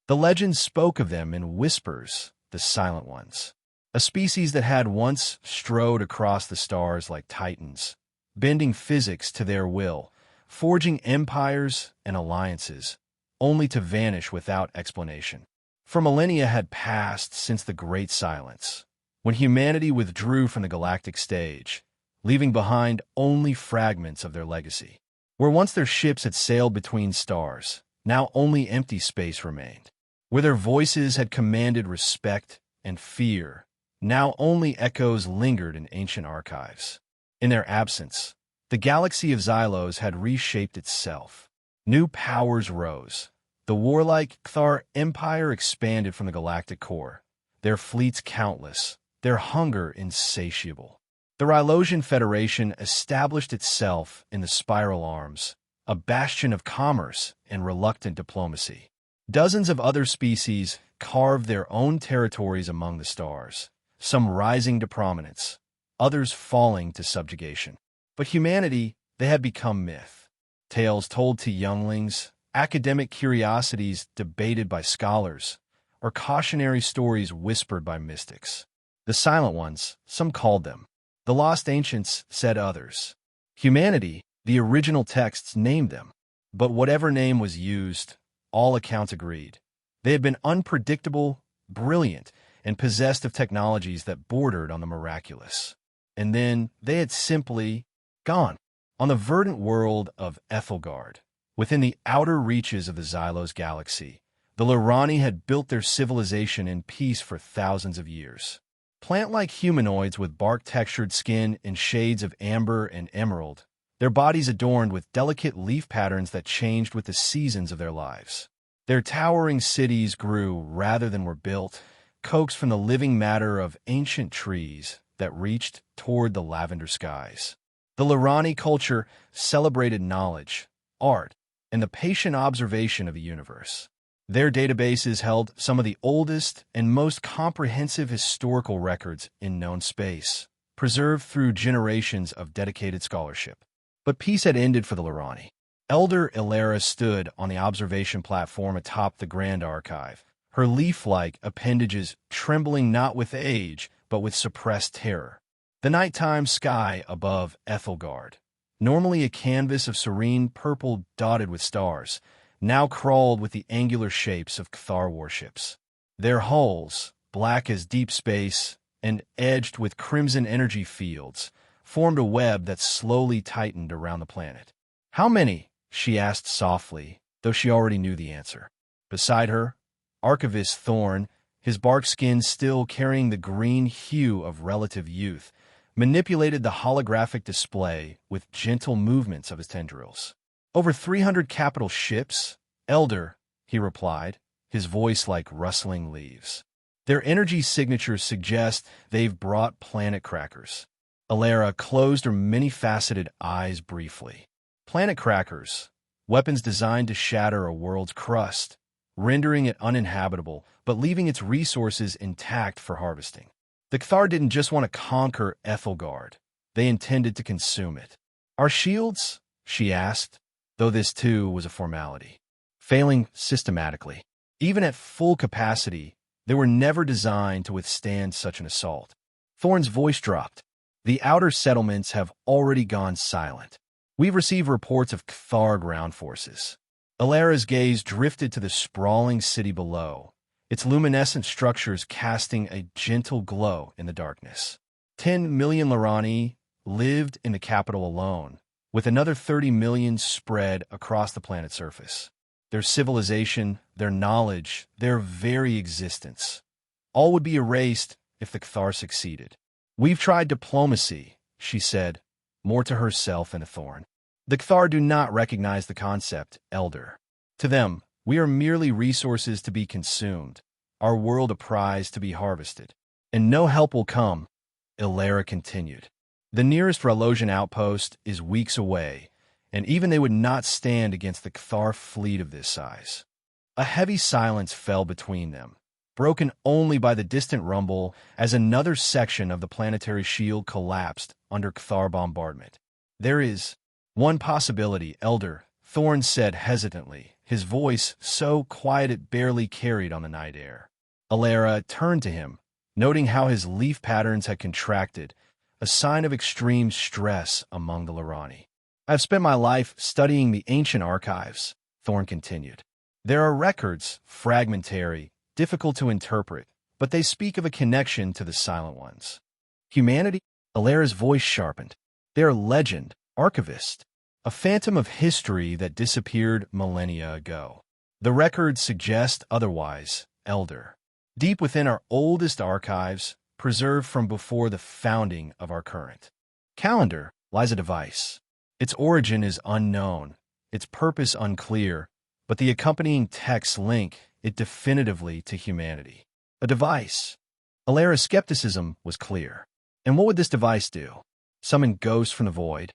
The legends spoke of them in whispers, the Silent Ones, a species that had once strode across the stars like titans, bending physics to their will, forging empires and alliances, only to vanish without explanation. For millennia had passed since the Great Silence, when humanity withdrew from the galactic stage, leaving behind only fragments of their legacy. Where once their ships had sailed between stars, now only empty space remained. Where their voices had commanded respect and fear, now only echoes lingered in ancient archives. In their absence, the galaxy of Xylos had reshaped itself. New powers rose. The warlike Cthar Empire expanded from the galactic core, their fleets countless, their hunger insatiable. The Rylosian Federation established itself in the Spiral Arms, a bastion of commerce and reluctant diplomacy. Dozens of other species carved their own territories among the stars, some rising to prominence, others falling to subjugation. But humanity, they had become myth. Tales told to younglings, academic curiosities debated by scholars, or cautionary stories whispered by mystics. The Silent Ones, some called them. The Lost Ancients, said others. Humanity, the original texts named them. But whatever name was used, all accounts agreed. They had been unpredictable, brilliant, and possessed of technologies that bordered on the miraculous. And then they had simply gone. On the verdant world of Ethelgard, within the outer reaches of the Xylos galaxy, the Lurani had built their civilization in peace for thousands of years. Plant-like humanoids with bark-textured skin in shades of amber and emerald, their bodies adorned with delicate leaf patterns that changed with the seasons of their lives. Their towering cities grew rather than were built, coaxed from the living matter of ancient trees that reached toward the lavender skies. The Lurani culture celebrated knowledge, art, and the patient observation of the universe. Their databases held some of the oldest and most comprehensive historical records in known space, preserved through generations of dedicated scholarship. But peace had ended for the Lurani. Elder Ilera stood on the observation platform atop the Grand Archive, her leaf-like appendages trembling not with age, but with suppressed terror. The nighttime sky above Ethelgard, normally a canvas of serene purple dotted with stars, now crawled with the angular shapes of Cthar warships. Their hulls, black as deep space and edged with crimson energy fields, formed a web that slowly tightened around the planet. "How many?" she asked softly, though she already knew the answer. Beside her, Archivist Thorn, his bark skin still carrying the green hue of relative youth, manipulated the holographic display with gentle movements of his tendrils. "Over 300 capital ships, Elder," he replied, his voice like rustling leaves. "Their energy signatures suggest they've brought planet crackers." Ilera closed her many-faceted eyes briefly. Planet crackers, weapons designed to shatter a world's crust, rendering it uninhabitable, but leaving its resources intact for harvesting. The Cthar didn't just want to conquer Ethelgard. They intended to consume it. "Our shields?" she asked, though this too was a formality. Failing systematically. Even at full capacity, they were never designed to withstand such an assault. Thorn's voice dropped. "The outer settlements have already gone silent. We've received reports of Cthar ground forces." Ilera's gaze drifted to the sprawling city below, its luminescent structures casting a gentle glow in the darkness. 10 million Lurani lived in the capital alone, with another 30 million spread across the planet's surface. Their civilization, their knowledge, their very existence, all would be erased if the Cthar succeeded. "We've tried diplomacy," she said, more to herself than to Thorn. "The Cthar do not recognize the concept, Elder. To them, we are merely resources to be consumed, our world a prize to be harvested. And no help will come," Ilera continued. "The nearest Rylosian outpost is weeks away, and even they would not stand against the Cthar fleet of this size." A heavy silence fell between them, broken only by the distant rumble as another section of the planetary shield collapsed under Cthar bombardment. "There is one possibility," Elder Thorn said hesitantly, his voice so quiet it barely carried on the night air. Alara turned to him, noting how his leaf patterns had contracted, a sign of extreme stress among the Lirani. "I've spent my life studying the ancient archives," Thorn continued. "There are records, fragmentary, difficult to interpret, but they speak of a connection to the Silent Ones. Humanity?" Alara's voice sharpened. "They are legend, archivist, a phantom of history that disappeared millennia ago. The records suggest otherwise, Elder. Deep within our oldest archives, preserved from before the founding of our current calendar, lies a device. Its origin is unknown, its purpose unclear, but the accompanying texts link it definitively to humanity. A device." Alara's skepticism was clear. "And what would this device do? Summon ghosts from the void?"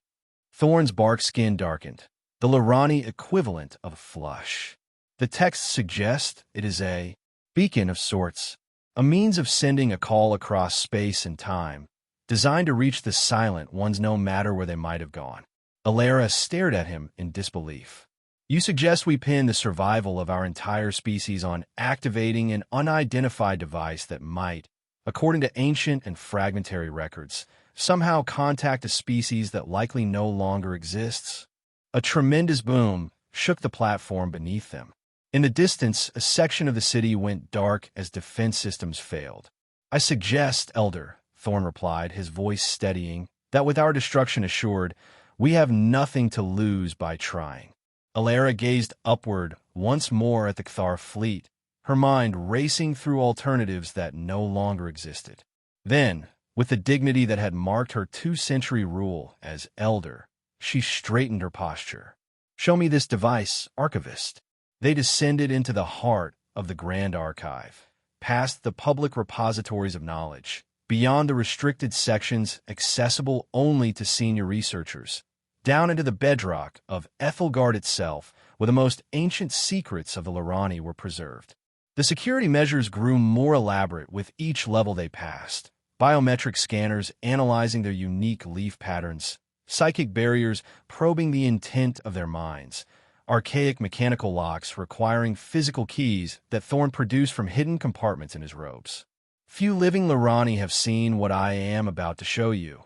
Thorn's bark skin darkened, the Lirani equivalent of a flush. "The texts suggest it is a beacon of sorts, a means of sending a call across space and time, designed to reach the Silent Ones no matter where they might have gone." Alara stared at him in disbelief. "You suggest we pin the survival of our entire species on activating an unidentified device that might, according to ancient and fragmentary records, somehow contact a species that likely no longer exists?" A tremendous boom shook the platform beneath them. In the distance, a section of the city went dark as defense systems failed. "I suggest, Elder," Thorn replied, his voice steadying, "that with our destruction assured, we have nothing to lose by trying." Alara gazed upward once more at the Kthar fleet, her mind racing through alternatives that no longer existed. Then, with the dignity that had marked her 2-century rule as Elder, she straightened her posture. "Show me this device, Archivist." They descended into the heart of the Grand Archive, past the public repositories of knowledge, beyond the restricted sections accessible only to senior researchers, down into the bedrock of Ethelgard itself, where the most ancient secrets of the Lirani were preserved. The security measures grew more elaborate with each level they passed. Biometric scanners analyzing their unique leaf patterns, psychic barriers probing the intent of their minds, archaic mechanical locks requiring physical keys that Thorn produced from hidden compartments in his robes. "Few living Lirani have seen what I am about to show you,"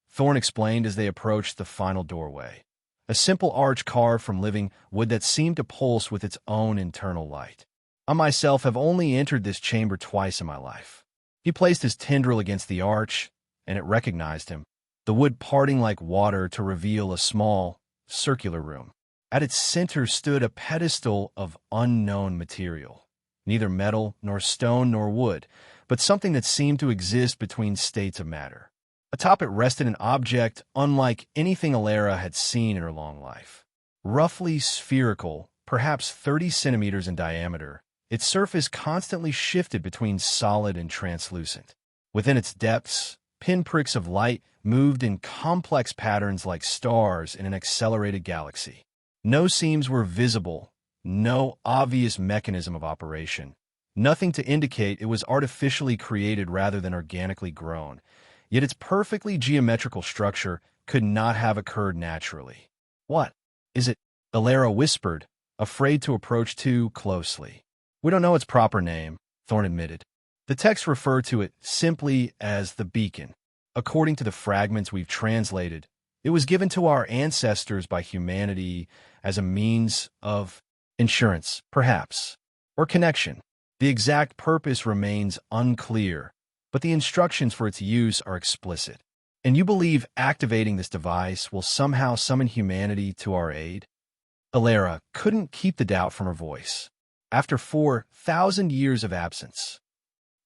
Thorn explained as they approached the final doorway. A simple arch carved from living wood that seemed to pulse with its own internal light. "I myself have only entered this chamber twice in my life." He placed his tendril against the arch, and it recognized him, the wood parting like water to reveal a small, circular room. At its center stood a pedestal of unknown material, neither metal nor stone nor wood, but something that seemed to exist between states of matter. Atop it rested an object unlike anything Alara had seen in her long life. Roughly spherical, perhaps 30 centimeters in diameter, its surface constantly shifted between solid and translucent. Within its depths, pinpricks of light moved in complex patterns like stars in an accelerated galaxy. No seams were visible, no obvious mechanism of operation, nothing to indicate it was artificially created rather than organically grown. Yet its perfectly geometrical structure could not have occurred naturally. "What is it?" Alara whispered, afraid to approach too closely. "We don't know its proper name," Thorn admitted. "The texts refer to it simply as the beacon. According to the fragments we've translated, it was given to our ancestors by humanity as a means of insurance, perhaps, or connection. The exact purpose remains unclear, but the instructions for its use are explicit. And you believe activating this device will somehow summon humanity to our aid?" Alara couldn't keep the doubt from her voice. After 4,000 years of absence,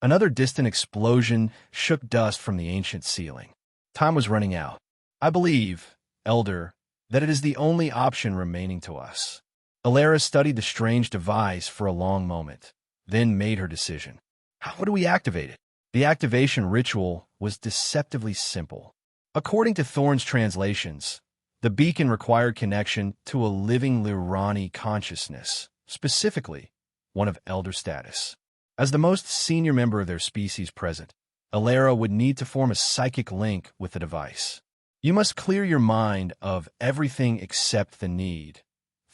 another distant explosion shook dust from the ancient ceiling. Time was running out. "I believe, Elder, that it is the only option remaining to us." Alara studied the strange device for a long moment, then made her decision. "How would we activate it?" The activation ritual was deceptively simple. According to Thorn's translations, the beacon required connection to a living Lirani consciousness, specifically one of elder status. As the most senior member of their species present, Alara would need to form a psychic link with the device. "You must clear your mind of everything except the need,"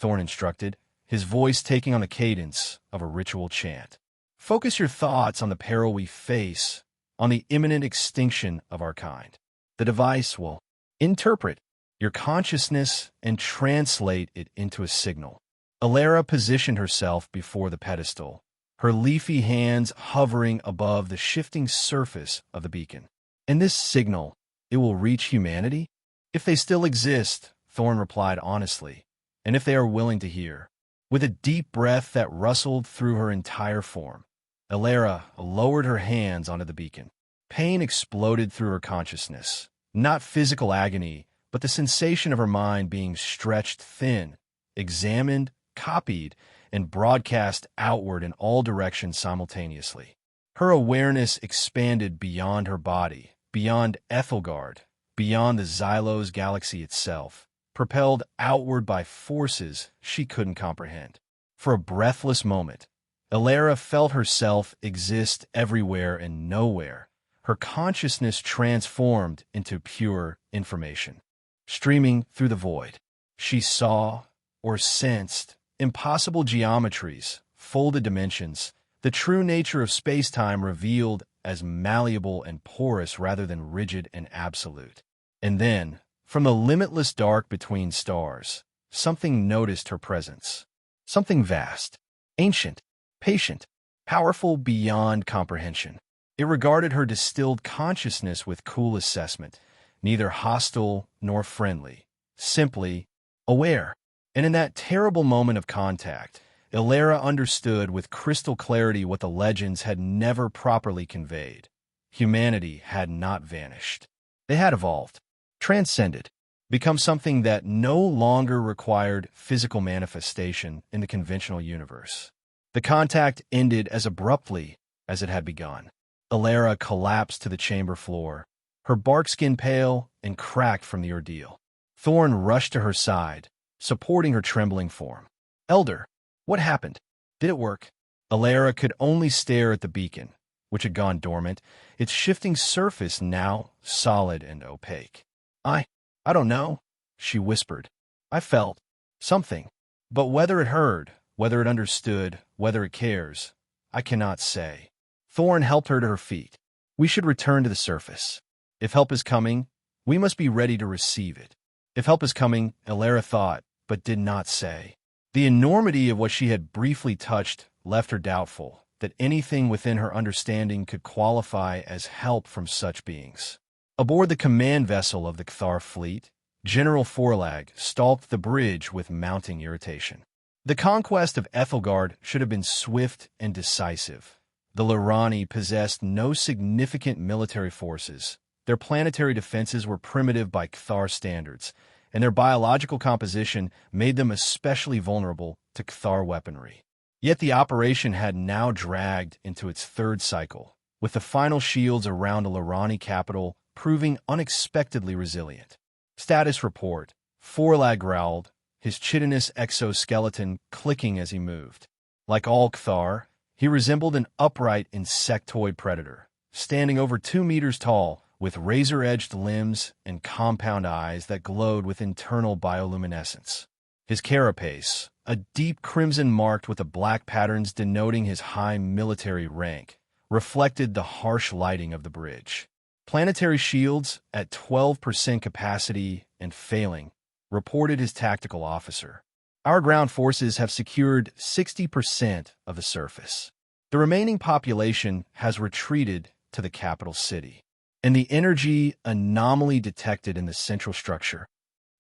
Thorn instructed, his voice taking on the cadence of a ritual chant. Focus your thoughts on the peril we face, on the imminent extinction of our kind. The device will interpret your consciousness and translate it into a signal. Alara positioned herself before the pedestal, her leafy hands hovering above the shifting surface of the beacon. And this signal, it will reach humanity? If they still exist, Thorn replied honestly, and if they are willing to hear. With a deep breath that rustled through her entire form, Alara lowered her hands onto the beacon. Pain exploded through her consciousness, not physical agony, but the sensation of her mind being stretched thin, examined, copied, and broadcast outward in all directions simultaneously. Her awareness expanded beyond her body, beyond Ethelgard, beyond the Xylos galaxy itself, propelled outward by forces she couldn't comprehend. For a breathless moment, Alara felt herself exist everywhere and nowhere, her consciousness transformed into pure information. Streaming through the void, she saw or sensed impossible geometries, folded dimensions, the true nature of space-time revealed as malleable and porous rather than rigid and absolute. And then, from the limitless dark between stars, something noticed her presence. Something vast, ancient, patient, powerful beyond comprehension. It regarded her distilled consciousness with cool assessment, neither hostile nor friendly, simply aware. And in that terrible moment of contact, Alara understood with crystal clarity what the legends had never properly conveyed. Humanity had not vanished. They had evolved, transcended, become something that no longer required physical manifestation in the conventional universe. The contact ended as abruptly as it had begun. Alara collapsed to the chamber floor, her bark skin pale and cracked from the ordeal. Thorn rushed to her side, supporting her trembling form. Elder, what happened? Did it work? Alara could only stare at the beacon, which had gone dormant, its shifting surface now solid and opaque. I don't know, she whispered. I felt something, but whether it heard, whether it understood, whether it cares, I cannot say. Thorn helped her to her feet. We should return to the surface. If help is coming, we must be ready to receive it. If help is coming, Alara thought, but did not say. The enormity of what she had briefly touched left her doubtful that anything within her understanding could qualify as help from such beings. Aboard the command vessel of the Cathar fleet, General Forlag stalked the bridge with mounting irritation. The conquest of Ethelgard should have been swift and decisive. The Lirani possessed no significant military forces. Their planetary defenses were primitive by Cathar standards, and their biological composition made them especially vulnerable to Cathar weaponry. Yet the operation had now dragged into its third cycle, with the final shields around the Lirani capital proving unexpectedly resilient. Status report. Forlag growled, his chitinous exoskeleton clicking as he moved. Like all Cathar, he resembled an upright insectoid predator, standing over 2 meters tall, with razor-edged limbs and compound eyes that glowed with internal bioluminescence. His carapace, a deep crimson marked with the black patterns denoting his high military rank, reflected the harsh lighting of the bridge. Planetary shields, at 12% capacity and failing, reported his tactical officer. Our ground forces have secured 60% of the surface. The remaining population has retreated to the capital city. And the energy anomaly detected in the central structure.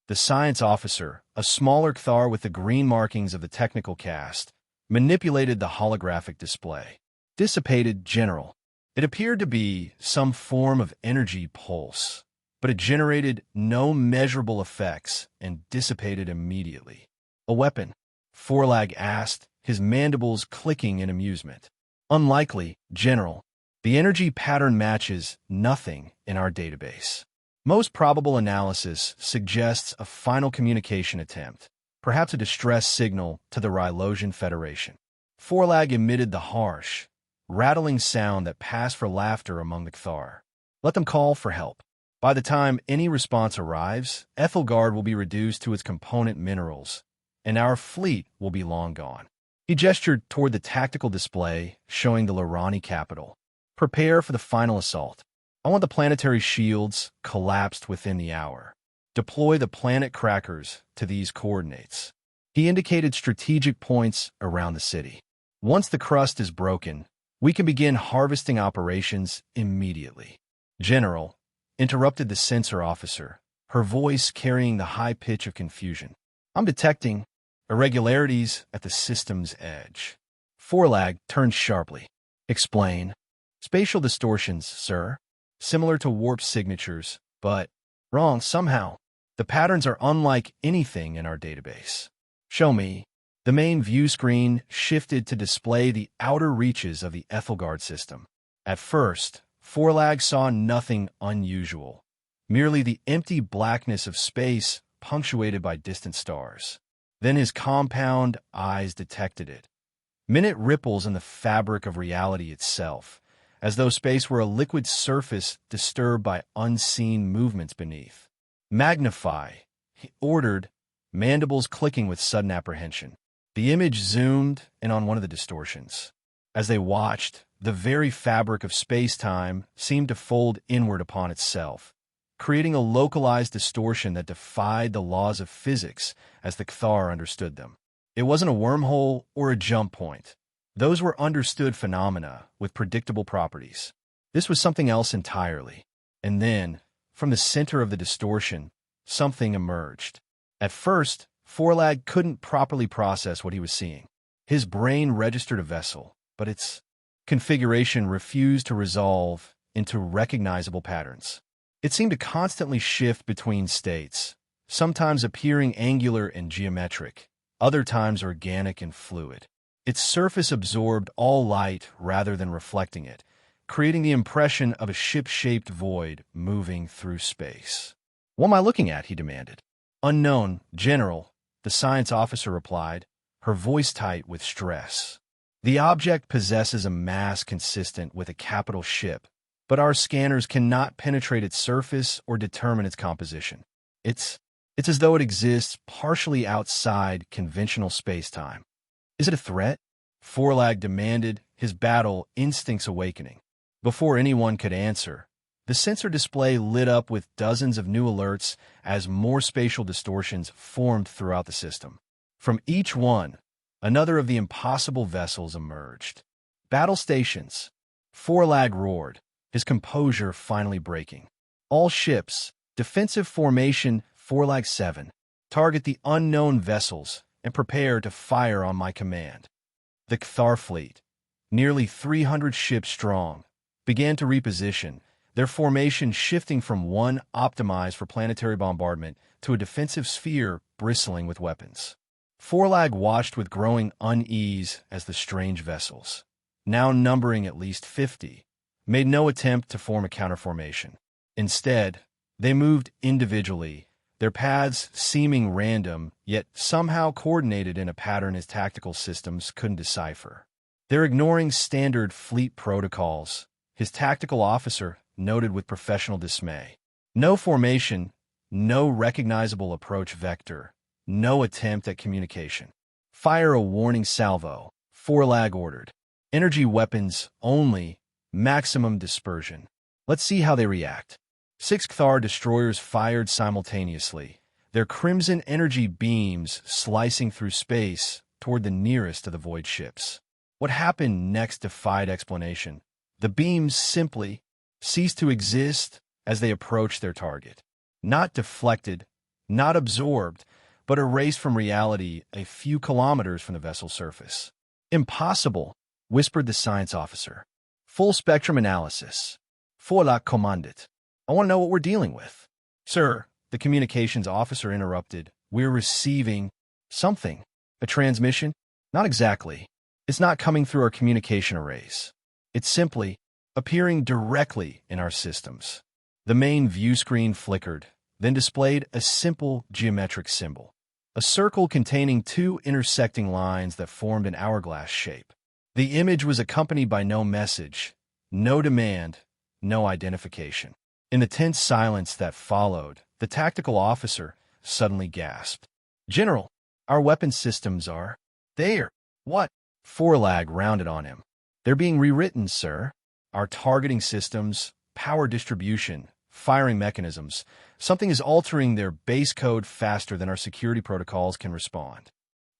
The science officer, a smaller Cathar with the green markings of the technical caste, manipulated the holographic display. Dissipated General. It appeared to be some form of energy pulse, but it generated no measurable effects and dissipated immediately. A weapon? Forlag asked, his mandibles clicking in amusement. Unlikely, General. The energy pattern matches nothing in our database. Most probable analysis suggests a final communication attempt, perhaps a distress signal to the Rylosian Federation. Forlag emitted the harsh, rattling sound that passed for laughter among the Cathar. Let them call for help. By the time any response arrives, Ethelgard will be reduced to its component minerals, and our fleet will be long gone. He gestured toward the tactical display showing the Lorani capital. Prepare for the final assault. I want the planetary shields collapsed within the hour. Deploy the planet crackers to these coordinates. He indicated strategic points around the city. Once the crust is broken, we can begin harvesting operations immediately. General, interrupted the sensor officer, her voice carrying the high pitch of confusion. I'm detecting irregularities at the system's edge. Forlag turned sharply. Explain. Spatial distortions, sir. Similar to warp signatures, but wrong somehow. The patterns are unlike anything in our database. Show me. The main view screen shifted to display the outer reaches of the Ethelgard system. At first, Forlag saw nothing unusual, merely the empty blackness of space punctuated by distant stars. Then his compound eyes detected it. Minute ripples in the fabric of reality itself, as though space were a liquid surface disturbed by unseen movements beneath. Magnify, he ordered, mandibles clicking with sudden apprehension. The image zoomed in on one of the distortions. As they watched, the very fabric of space-time seemed to fold inward upon itself, creating a localized distortion that defied the laws of physics as the Cthar understood them. It wasn't a wormhole or a jump point. Those were understood phenomena with predictable properties. This was something else entirely. And then, from the center of the distortion, something emerged. At first, Forlag couldn't properly process what he was seeing. His brain registered a vessel, but its configuration refused to resolve into recognizable patterns. It seemed to constantly shift between states, sometimes appearing angular and geometric, other times organic and fluid. Its surface absorbed all light rather than reflecting it, creating the impression of a ship-shaped void moving through space. What am I looking at? He demanded. Unknown, General, the science officer replied, her voice tight with stress. The object possesses a mass consistent with a capital ship, but our scanners cannot penetrate its surface or determine its composition. It's as though it exists partially outside conventional space-time. Is it a threat? Forlag demanded, his battle instincts awakening. Before anyone could answer, the sensor display lit up with dozens of new alerts as more spatial distortions formed throughout the system. From each one, another of the impossible vessels emerged. Battle stations. Forlag roared, his composure finally breaking. All ships, defensive formation Forlag 7, target the unknown vessels and prepare to fire on my command. The Cthar fleet, nearly 300 ships strong, began to reposition, their formation shifting from one optimized for planetary bombardment to a defensive sphere bristling with weapons. Forlag watched with growing unease as the strange vessels, now numbering at least 50, made no attempt to form a counterformation. Instead, they moved individually, their paths seeming random, yet somehow coordinated in a pattern his tactical systems couldn't decipher. They're ignoring standard fleet protocols, his tactical officer noted with professional dismay. No formation, no recognizable approach vector, no attempt at communication. Fire a warning salvo, Forlag ordered. Energy weapons only, maximum dispersion. Let's see how they react. 6 Cthar destroyers fired simultaneously, their crimson energy beams slicing through space toward the nearest of the void ships. What happened next defied explanation. The beams simply ceased to exist as they approached their target. Not deflected, not absorbed, but erased from reality a few kilometers from the vessel's surface. Impossible, whispered the science officer. Full spectrum analysis. Forlag commandit. I want to know what we're dealing with. Sir, the communications officer interrupted. We're receiving something. A transmission? Not exactly. It's not coming through our communication arrays. It's simply appearing directly in our systems. The main view screen flickered, then displayed a simple geometric symbol. A circle containing 2 intersecting lines that formed an hourglass shape. The image was accompanied by no message, no demand, no identification. In the tense silence that followed, the tactical officer suddenly gasped. General, Our weapon systems are there. What? Forlag rounded on him. They're being rewritten, sir. Our targeting systems, power distribution, firing mechanisms. Something is altering their base code faster than our security protocols can respond.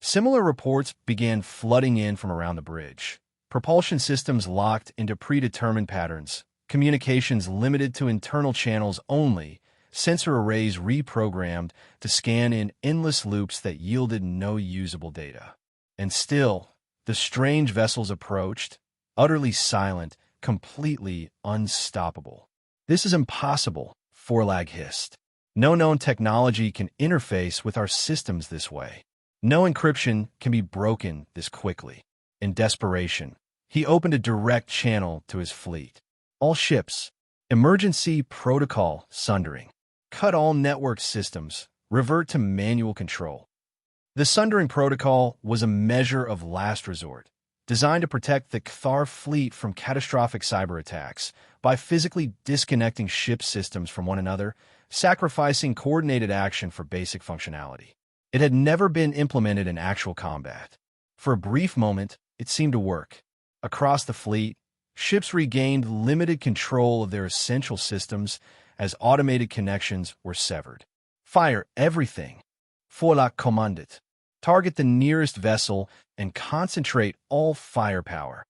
Similar reports began flooding in from around the bridge. Propulsion systems locked into predetermined patterns, communications limited to internal channels only, sensor arrays reprogrammed to scan in endless loops that yielded no usable data. And still, the strange vessels approached, utterly silent, completely unstoppable. This is impossible, Forlag hissed. No known technology can interface with our systems this way. No encryption can be broken this quickly. In desperation, he opened a direct channel to his fleet. All ships, emergency protocol sundering. Cut all network systems, revert to manual control. The sundering protocol was a measure of last resort, designed to protect the Cathar fleet from catastrophic cyber attacks by physically disconnecting ship systems from one another, sacrificing coordinated action for basic functionality. It had never been implemented in actual combat. For a brief moment, it seemed to work. Across the fleet, ships regained limited control of their essential systems as automated connections were severed. Fire everything. Forlag commanded. Target the nearest vessel and concentrate all firepower.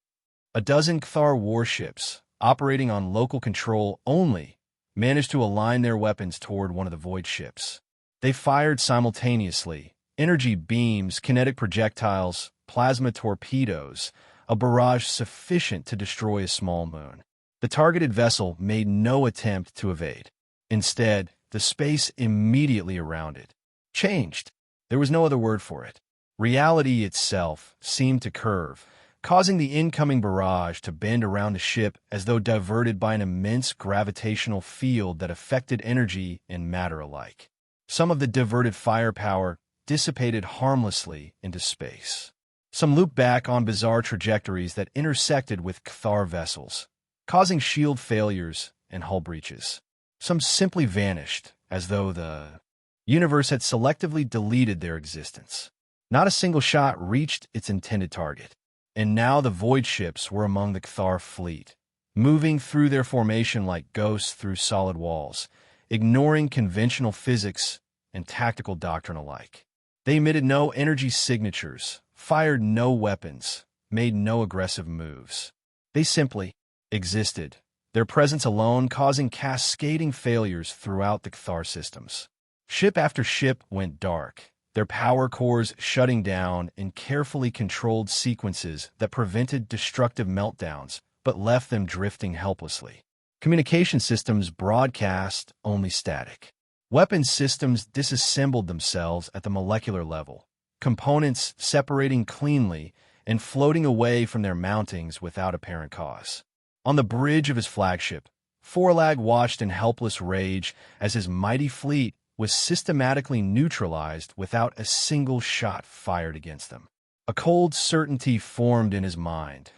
A dozen Cathar warships, operating on local control only, managed to align their weapons toward one of the void ships. They fired simultaneously, energy beams, kinetic projectiles, plasma torpedoes, a barrage sufficient to destroy a small moon. The targeted vessel made no attempt to evade. Instead, the space immediately around it changed. There was no other word for it. Reality itself seemed to curve, causing the incoming barrage to bend around the ship as though diverted by an immense gravitational field that affected energy and matter alike. Some of the diverted firepower dissipated harmlessly into space. Some looped back on bizarre trajectories that intersected with Cathar vessels, causing shield failures and hull breaches. Some simply vanished, as though the universe had selectively deleted their existence. Not a single shot reached its intended target. And now the void ships were among the Cathar fleet, moving through their formation like ghosts through solid walls, ignoring conventional physics and tactical doctrine alike. They emitted no energy signatures, fired no weapons, made no aggressive moves. They simply existed, their presence alone causing cascading failures throughout the Cathar systems. Ship after ship went dark, their power cores shutting down in carefully controlled sequences that prevented destructive meltdowns but left them drifting helplessly. Communication systems broadcast only static. Weapons systems disassembled themselves at the molecular level, components separating cleanly and floating away from their mountings without apparent cause. On the bridge of his flagship, Forlag watched in helpless rage as his mighty fleet was systematically neutralized without a single shot fired against them. A cold certainty formed in his mind,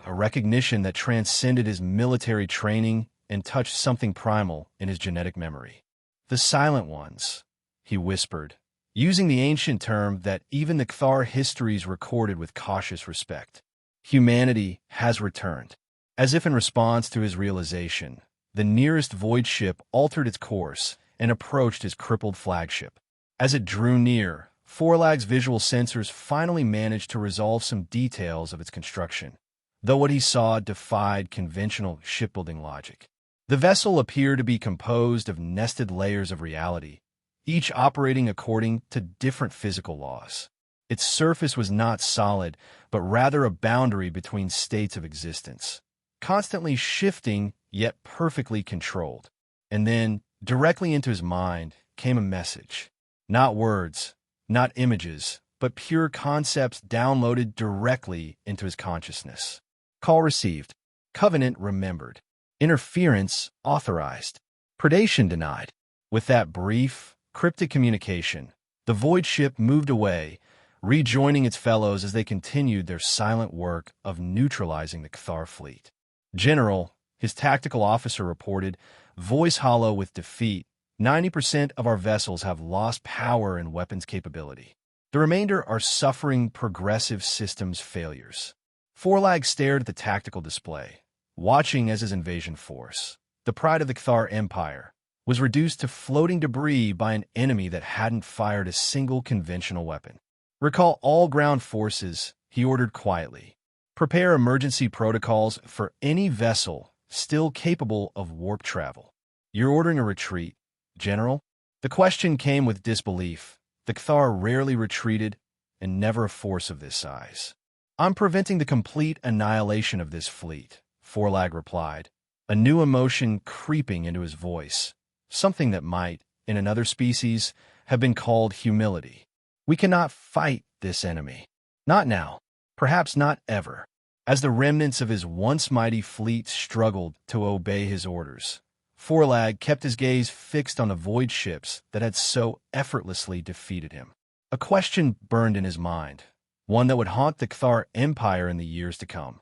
a recognition that transcended his military training and touched something primal in his genetic memory. The Silent Ones, he whispered, using the ancient term that even the Cathar histories recorded with cautious respect. Humanity has returned. As if in response to his realization, the nearest void ship altered its course and approached his crippled flagship. As it drew near, Forlag's visual sensors finally managed to resolve some details of its construction, though what he saw defied conventional shipbuilding logic. The vessel appeared to be composed of nested layers of reality, each operating according to different physical laws. Its surface was not solid, but rather a boundary between states of existence, constantly shifting yet perfectly controlled. And then, directly into his mind, came a message. Not words, not images, but pure concepts downloaded directly into his consciousness. Call received. Covenant remembered. Interference authorized. Predation denied. With that brief, cryptic communication, the void ship moved away, rejoining its fellows as they continued their silent work of neutralizing the Cathar fleet. General, his tactical officer reported, voice hollow with defeat, 90% of our vessels have lost power and weapons capability. The remainder are suffering progressive systems failures. Forlag stared at the tactical display, watching as his invasion force, the pride of the Cthar Empire, was reduced to floating debris by an enemy that hadn't fired a single conventional weapon. "Recall all ground forces," he ordered quietly. "Prepare emergency protocols for any vessel still capable of warp travel." "You're ordering a retreat, General?" The question came with disbelief. The Cthar rarely retreated, and never a force of this size. "I'm preventing the complete annihilation of this fleet," Forlag replied, a new emotion creeping into his voice, something that might, in another species, have been called humility. "We cannot fight this enemy. Not now. Perhaps not ever." As the remnants of his once mighty fleet struggled to obey his orders, Forlag kept his gaze fixed on the void ships that had so effortlessly defeated him. A question burned in his mind, one that would haunt the Cthar Empire in the years to come.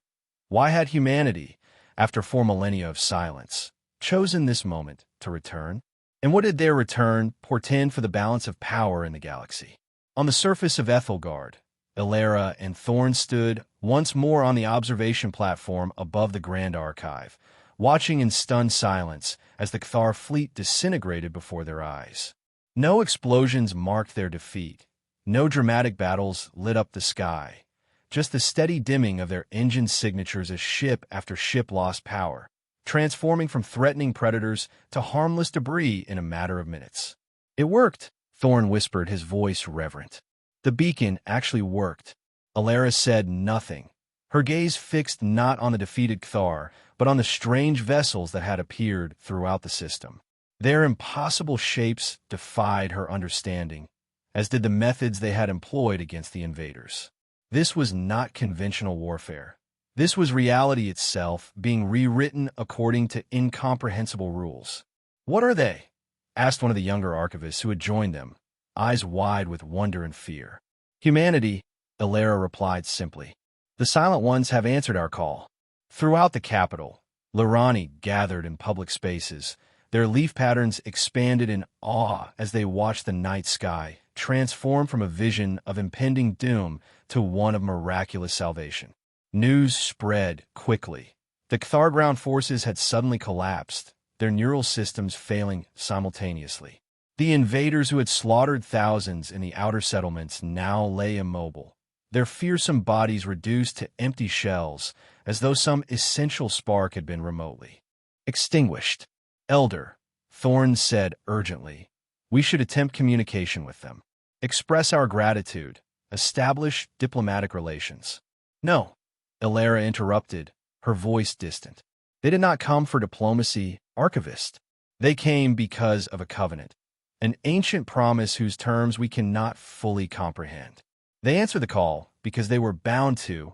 Why had humanity, after 4 millennia of silence, chosen this moment to return? And what did their return portend for the balance of power in the galaxy? On the surface of Ethelgard, Ilera and Thorn stood once more on the observation platform above the Grand Archive, watching in stunned silence as the Cthar fleet disintegrated before their eyes. No explosions marked their defeat. No dramatic battles lit up the sky. Just the steady dimming of their engine signatures as ship after ship lost power, transforming from threatening predators to harmless debris in a matter of minutes. "It worked," Thorn whispered, his voice reverent. "The beacon actually worked." Ilera said nothing, her gaze fixed not on the defeated Cthar, but on the strange vessels that had appeared throughout the system. Their impossible shapes defied her understanding, as did the methods they had employed against the invaders. This was not conventional warfare. This was reality itself being rewritten according to incomprehensible rules. "What are they?" asked one of the younger archivists who had joined them, eyes wide with wonder and fear. "Humanity," Ilera replied simply. "The Silent Ones have answered our call." Throughout the capital, Lirani gathered in public spaces. Their leaf patterns expanded in awe as they watched the night sky transform from a vision of impending doom to one of miraculous salvation. News spread quickly. The Cthar ground forces had suddenly collapsed, their neural systems failing simultaneously. The invaders who had slaughtered thousands in the outer settlements now lay immobile, their fearsome bodies reduced to empty shells, as though some essential spark had been remotely extinguished. "Elder," Thorn said urgently, "we should attempt communication with them. Express our gratitude. Establish diplomatic relations." "No," Ilera interrupted, her voice distant. "They did not come for diplomacy, Archivist. They came because of a covenant, an ancient promise whose terms we cannot fully comprehend. They answer the call because they were bound to,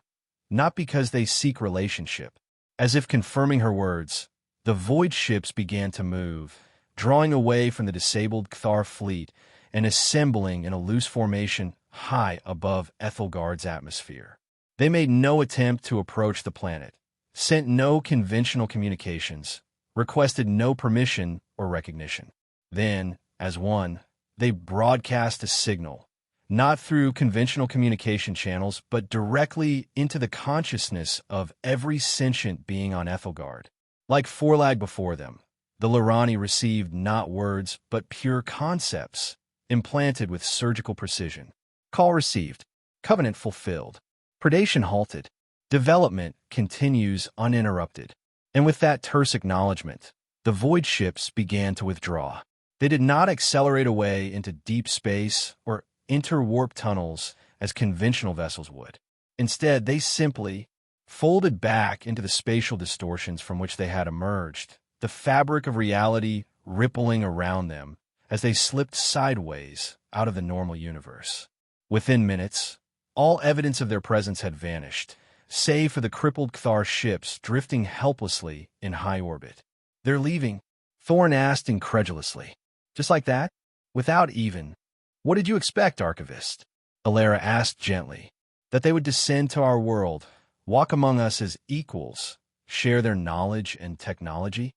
not because they seek relationship." As if confirming her words, the void ships began to move, drawing away from the disabled Cthar fleet and assembling in a loose formation high above Ethelgard's atmosphere. They made no attempt to approach the planet, sent no conventional communications, requested no permission or recognition. Then, as one, they broadcast a signal, not through conventional communication channels, but directly into the consciousness of every sentient being on Ethelgard. Like Forlag before them, the Lirani received not words, but pure concepts, implanted with surgical precision. Call received. Covenant fulfilled. Predation halted. Development continues uninterrupted. And with that terse acknowledgement, the void ships began to withdraw. They did not accelerate away into deep space or interwarp tunnels as conventional vessels would. Instead, they simply folded back into the spatial distortions from which they had emerged, the fabric of reality rippling around them as they slipped sideways out of the normal universe. Within minutes, all evidence of their presence had vanished, save for the crippled Cthar ships drifting helplessly in high orbit. "They're leaving?" Thorn asked incredulously. "Just like that? Without even—" "What did you expect, Archivist?" Ilera asked gently. "That they would descend to our world, walk among us as equals, share their knowledge and technology?"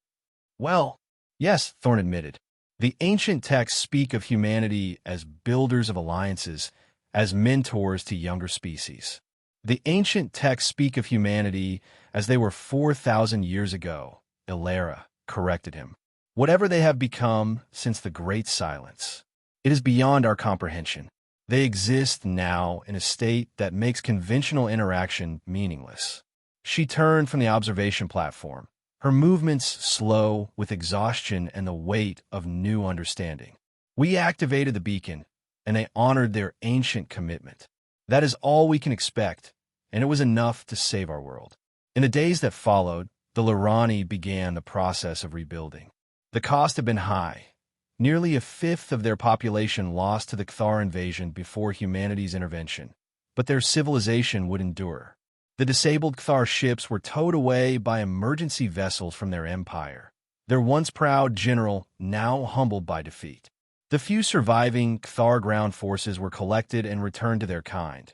"Well, yes," Thorn admitted. "The ancient texts speak of humanity as builders of alliances, as mentors to younger species. The ancient texts speak of humanity as they were 4,000 years ago, Ilera corrected him. Whatever they have become since the Great Silence, it is beyond our comprehension. They exist now in a state that makes conventional interaction meaningless. She turned from the observation platform, her movements slow with exhaustion and the weight of new understanding. We activated the beacon, and they honored their ancient commitment. That is all we can expect, and it was enough to save our world. In the days that followed, the Lirani began the process of rebuilding. The cost had been high. Nearly a fifth of their population lost to the Cthar invasion before humanity's intervention, but their civilization would endure. The disabled Cthar ships were towed away by emergency vessels from their empire, their once proud general now humbled by defeat. The few surviving Cthar ground forces were collected and returned to their kind,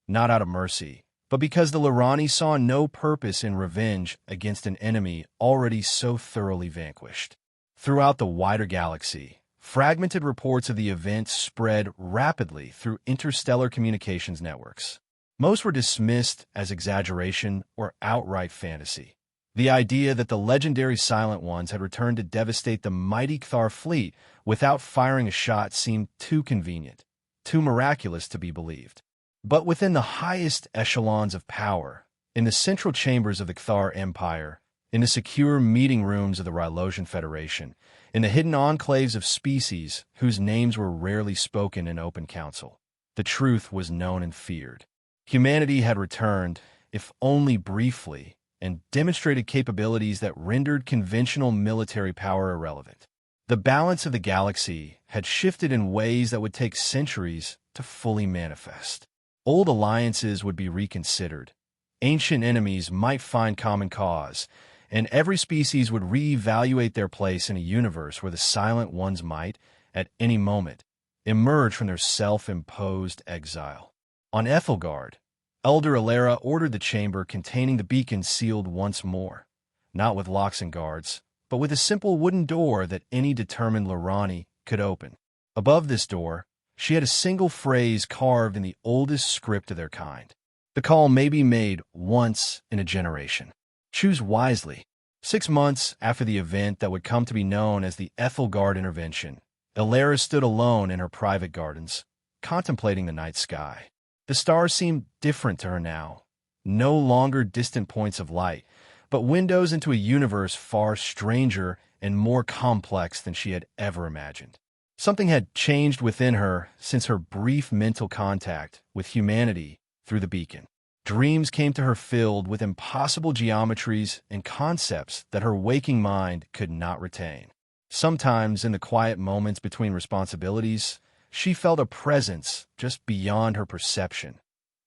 not out of mercy, but because the Lirani saw no purpose in revenge against an enemy already so thoroughly vanquished. Throughout the wider galaxy, fragmented reports of the event spread rapidly through interstellar communications networks. Most were dismissed as exaggeration or outright fantasy. The idea that the legendary Silent Ones had returned to devastate the mighty Cthar fleet without firing a shot seemed too convenient, too miraculous to be believed. But within the highest echelons of power, in the central chambers of the Cthar Empire, in the secure meeting rooms of the Rylosian Federation, in the hidden enclaves of species whose names were rarely spoken in open council, the truth was known and feared. Humanity had returned, if only briefly, and demonstrated capabilities that rendered conventional military power irrelevant. The balance of the galaxy had shifted in ways that would take centuries to fully manifest. Old alliances would be reconsidered. Ancient enemies might find common cause, and every species would reevaluate their place in a universe where the Silent Ones might, at any moment, emerge from their self-imposed exile. On Ethelgard, Elder Ilera ordered the chamber containing the beacon sealed once more, not with locks and guards, but with a simple wooden door that any determined Lirani could open. Above this door, she had a single phrase carved in the oldest script of their kind. The call may be made once in a generation. Choose wisely. 6 months after the event that would come to be known as the Ethelgard intervention, Ilera stood alone in her private gardens, contemplating the night sky. The stars seemed different to her now, no longer distant points of light, but windows into a universe far stranger and more complex than she had ever imagined. Something had changed within her since her brief mental contact with humanity through the beacon. Dreams came to her filled with impossible geometries and concepts that her waking mind could not retain. Sometimes, in the quiet moments between responsibilities, she felt a presence just beyond her perception,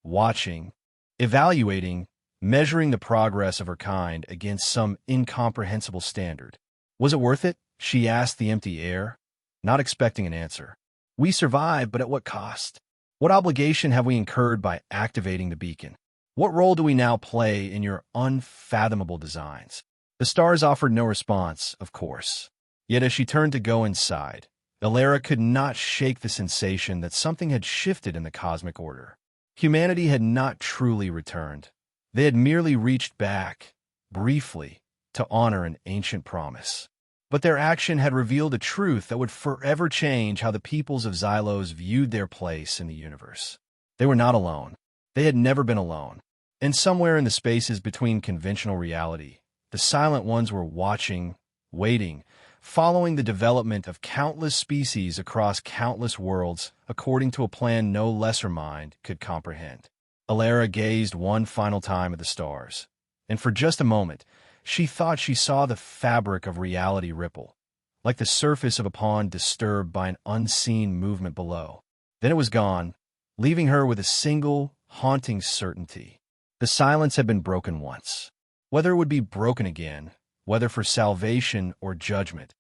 watching, evaluating, measuring the progress of her kind against some incomprehensible standard. Was it worth it? She asked the empty air, not expecting an answer. We survived, but at what cost? What obligation have we incurred by activating the beacon? What role do we now play in your unfathomable designs? The stars offered no response, of course. Yet as she turned to go inside, Ilera could not shake the sensation that something had shifted in the cosmic order. Humanity had not truly returned. They had merely reached back, briefly, to honor an ancient promise. But their action had revealed a truth that would forever change how the peoples of Xylos viewed their place in the universe. They were not alone. They had never been alone. And somewhere in the spaces between conventional reality, the Silent Ones were watching, waiting, following the development of countless species across countless worlds according to a plan no lesser mind could comprehend. Ilera gazed one final time at the stars, and for just a moment, she thought she saw the fabric of reality ripple, like the surface of a pond disturbed by an unseen movement below. Then it was gone, leaving her with a single, haunting certainty. The silence had been broken once. Whether it would be broken again, whether for salvation or judgment,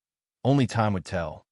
only time would tell.